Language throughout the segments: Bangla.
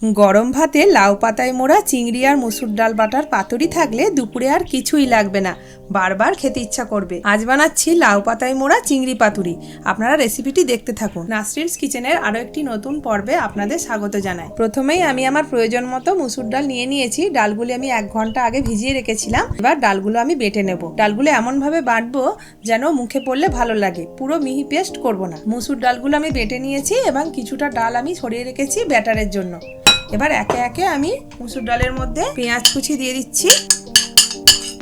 गरम भाते लाउ पाताय मोड़ा चिंगड़ी और मसुर डाल बाटार पातुरी थाकले दुपुरे आर किछुई लागबे ना, बार बार खेते इच्छा करबे। आज बानाচ্ছি लाउ पाताय मोड़ा चिंगड़ी पातुरी। आपनारा रेसिपिटी देखते थाकुन। नासरिन्स किचेनेर आरो एकटी नतुन पर्वे आपनादेर स्वागत जानाई। प्रथमेई आमी आमार प्रयोजन मतो मसुर डाल निये नियेछि। डालगुलो आमी 1 घंटा आगे भिजिये रेखेछिलाम। एबार डालगुलो आमी बेटे नेब। डालगुलो एमन भावे बाटबो जेन मुखे पड़ले भालो लागे, पुरो मिहि पेस्ट करब ना। मसुर डालगुलो आमी बेटे नियेछि एबं किछुटा डाल आमी छड़िये रेखेछि ব্যাটারের জন্য। এবার একে একে আমি মসুর ডালের মধ্যে পেঁয়াজ কুচি দিয়ে দিচ্ছি,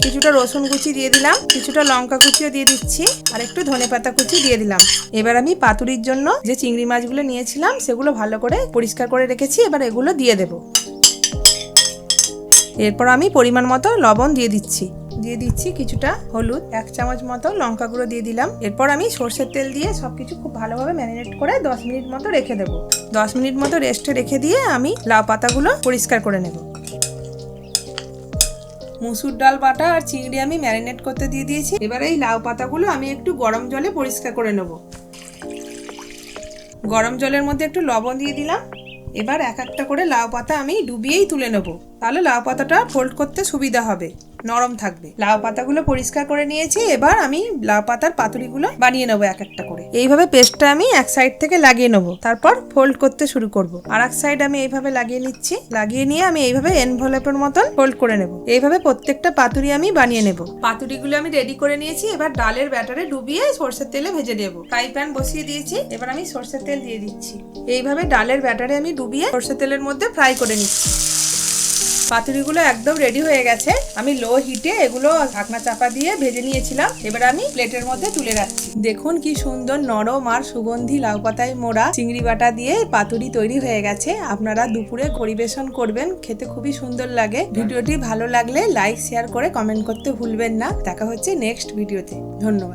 কিছুটা রসুন কুচি দিয়ে দিলাম, কিছুটা লঙ্কা কুচিও দিয়ে দিচ্ছি আর একটু ধনেপাতা কুচি দিয়ে দিলাম। এবার আমি পাতুরির জন্য যে চিংড়ি মাছগুলো নিয়েছিলাম সেগুলো ভালো করে পরিষ্কার করে রেখেছি, এবার এগুলো দিয়ে দেব। এরপর আমি পরিমাণ মতো লবণ দিয়ে দিচ্ছি, দিয়ে দিচ্ছি কিছুটা হলুদ, 1 চামচ মতো লঙ্কা গুঁড়ো দিয়ে দিলাম। এরপর আমি সরষের তেল দিয়ে সবকিছু খুব ভালোভাবে ম্যারিনেট করে 10 মিনিট মতো রেখে দেব। 10 মিনিট মতো রেস্টে রেখে দিয়ে আমি লাউ পাতাগুলো পরিষ্কার করে নেব। মসুর ডাল বাটা আর চিংড়ি আমি ম্যারিনেট করতে দিয়ে দিয়েছি। এবার এই লাউ পাতাগুলো আমি একটু গরম জলে পরিষ্কার করে নেব। গরম জলের মধ্যে একটু লবণ দিয়ে দিলাম। এবার এক একটা করে লাউ পাতা আমি ডুবিয়েই তুলে নেব, তাহলে লাউ পাতাটা ফোল্ড করতে সুবিধা হবে, নরম থাকবে। লাউ পাতাগুলো পরিষ্কার করে নিয়েছি। এবার আমি লাউ পাতার পাতুরিগুলো বানিয়ে নেব এক একটা করে। এইভাবে পেস্টটা আমি এক সাইড থেকে লাগিয়ে নেব, তারপর ফোল্ড করতে শুরু করব। আর এক সাইড আমি এইভাবে লাগিয়ে নিচ্ছি, লাগিয়ে নিয়ে আমি এইভাবে এনভেলপের মতন ফোল্ড করে নেব। এইভাবে প্রত্যেকটা পাতুরি আমি বানিয়ে নেব। পাতুরিগুলো আমি রেডি করে নিয়েছি। এবার ডালের ব্যাটারে ডুবিয়ে সরষের তেলে ভেজে নেব। ফ্রাই প্যান বসিয়ে দিয়েছি, এবার আমি সরষের তেল দিয়ে দিচ্ছি। এইভাবে ডালের ব্যাটারে আমি ডুবিয়ে সরষের তেলের মধ্যে ফ্রাই করে নিচ্ছি। পাতুরিগুলো একদম রেডি হয়ে গেছে। আমি লো হিটে এগুলো ঢাকনা চাপা দিয়ে ভেজে নিয়েছিলাম। এবার আমি প্লেটের মধ্যে তুলে রাখছি। দেখুন কি সুন্দর নরম আর সুগন্ধি লাউ পাতায় মোড়া চিংড়ি বাটা দিয়ে পাতুরি তৈরি হয়ে গেছে। আপনারা দুপুরে পরিবেশন করবেন, খেতে খুবই সুন্দর লাগে। ভিডিওটি ভালো লাগলে লাইক শেয়ার করে কমেন্ট করতে ভুলবেন না। দেখা হচ্ছে নেক্সট ভিডিওতে। ধন্যবাদ।